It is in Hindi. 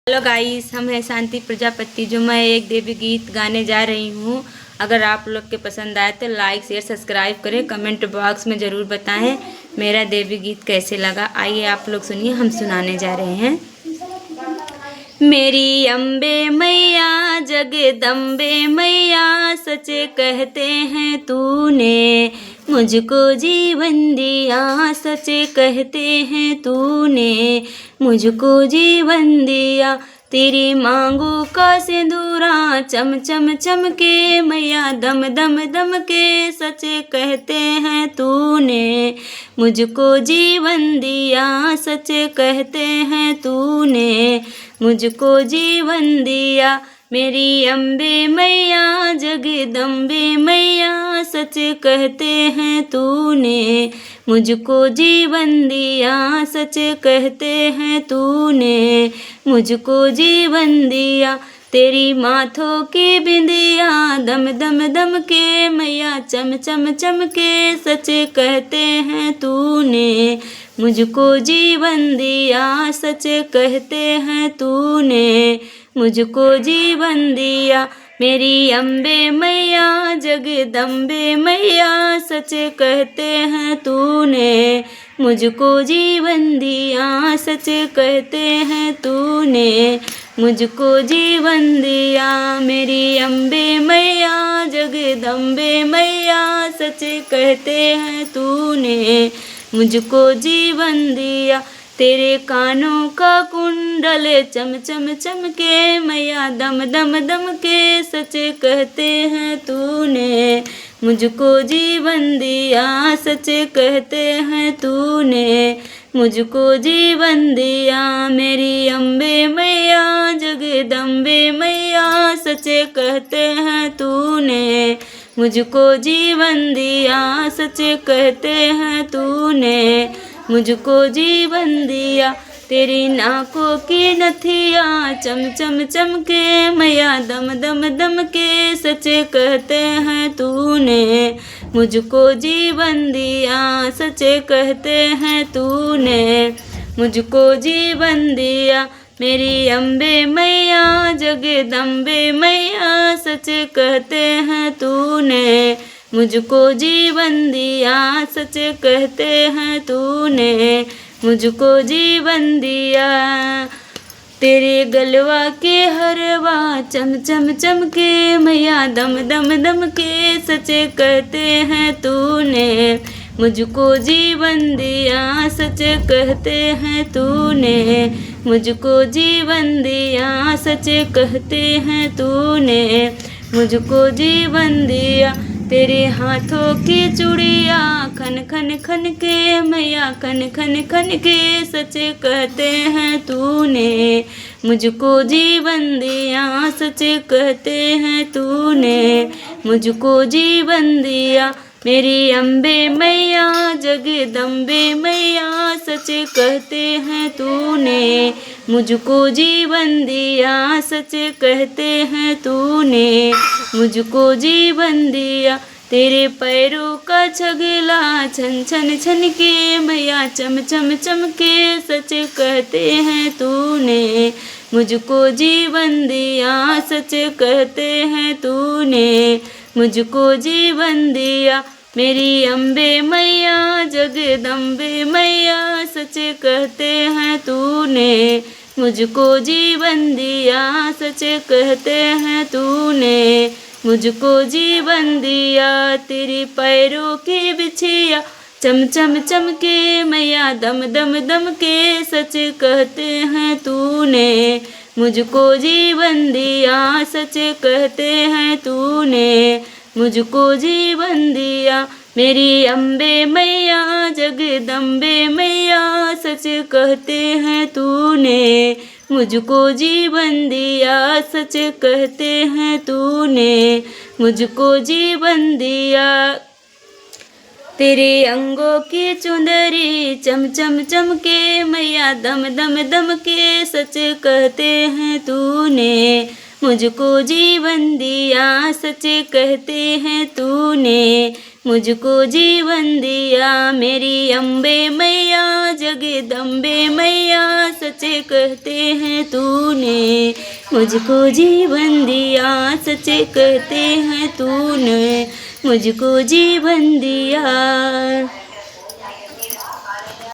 हेलो गाइस, हम हैं शांति प्रजापति। जो मैं एक देवी गीत गाने जा रही हूँ। अगर आप लोग के पसंद आए तो लाइक शेयर सब्सक्राइब करें। कमेंट बॉक्स में ज़रूर बताएं मेरा देवी गीत कैसे लगा। आइए आप लोग सुनिए, हम सुनाने जा रहे हैं। मेरी अम्बे मैया जगदम्बे मैया, सच कहते हैं तूने मुझको जीवन दिया। सच कहते हैं तूने मुझको जीवन दिया। तेरी मांगों का सिंदूरा चम चम चमके मैया, दम दम दम के। सच कहते हैं तूने मुझको जीवन दिया। सच कहते हैं तूने मुझको जीवन दिया। मेरी अम्बे मैया जगदम्बे मैया, सच कहते हैं तूने मुझको जीवन दिया। सच कहते हैं तूने मुझको जीवन दिया। तेरी माथों की बिंदिया दम दम दम के मैया, चम चम चम के। सच कहते हैं तूने मुझको जीवन दिया। सच कहते हैं तूने मुझको जीवन दिया। मेरी अम्बे मैया जगदम्बे मैया, सच कहते हैं तूने मुझको जीवन दिया। सच कहते हैं तूने मुझको जीवन दिया। मेरी अम्बे मैया जगदम्बे मैया, सच कहते हैं तूने मुझको जीवन दिया। तेरे कानों का कुंडल चम चम चमके मैया, दम दम दम के। सच कहते हैं तूने मुझको जीवन दिया। सच कहते हैं तूने मुझको जीवन दिया। मेरी अम्बे मैया जगदम्बे मैया, सच कहते हैं तूने मुझको जीवन दिया। सच कहते हैं तूने मुझको जीवन दिया। तेरी नाकों की नथिया चम चम चमके मैया, दम दम दम के। सच कहते हैं तूने मुझको जीवन दिया। सच कहते हैं तूने मुझको जीवन दिया। मेरी अम्बे मैया जगदम्बे मैया, सच कहते हैं तूने मुझको जीवन दिया। सच कहते हैं तूने मुझको जीवन दिया। तेरे गलवा के हरवा चम चम चमके मैया, दम दम दम के। सच कहते हैं तूने मुझको जीवन दिया। सच कहते हैं तूने मुझको जीवन दिया। सच कहते हैं तूने मुझको जीवन दिया। तेरे हाथों की चूड़िया खन खन खन के मैया, खन खन खन के। सच कहते हैं तूने मुझको जीवन दिया। सच कहते हैं तूने मुझको जीवन दिया। मेरी अम्बे मैया जगदम्बे मैया, सच कहते हैं तूने मुझको जीवन दिया। सच कहते हैं तूने मुझको जीवन दिया। तेरे पैरों का छगला छन छन छन के मैया, चम चम चम के। सच कहते हैं तूने मुझको जीवन दिया। सच कहते हैं तूने मुझको जीवन दिया। मेरी अम्बे मैया जगदम्बे मैया, सच कहते हैं तूने मुझको जीवन दिया। सच कहते हैं तूने मुझको जीवन दिया। तेरे पैरों की बिछिया चम चम चमके मैया, दम दम दम के। सच कहते हैं तूने मुझको जीवन दिया। सच कहते हैं तूने मुझको जीवन दिया। मेरी अम्बे मैया जगदम्बे मैया, सच कहते हैं तूने मुझको जीवन दिया। सच कहते हैं तूने मुझको जीवन दिया। तेरे अंगों की चुंदरी चम चम चमके मैया, दम दम दम के। सच कहते हैं तूने मुझको जीवन दिया सच कहते हैं तूने, मुझको जीवन दिया मेरी अम्बे मैया जगदम्बे मैया सच कहते हैं तूने, मुझको जीवन दिया सच कहते हैं तूने, मुझको जीवन दिया।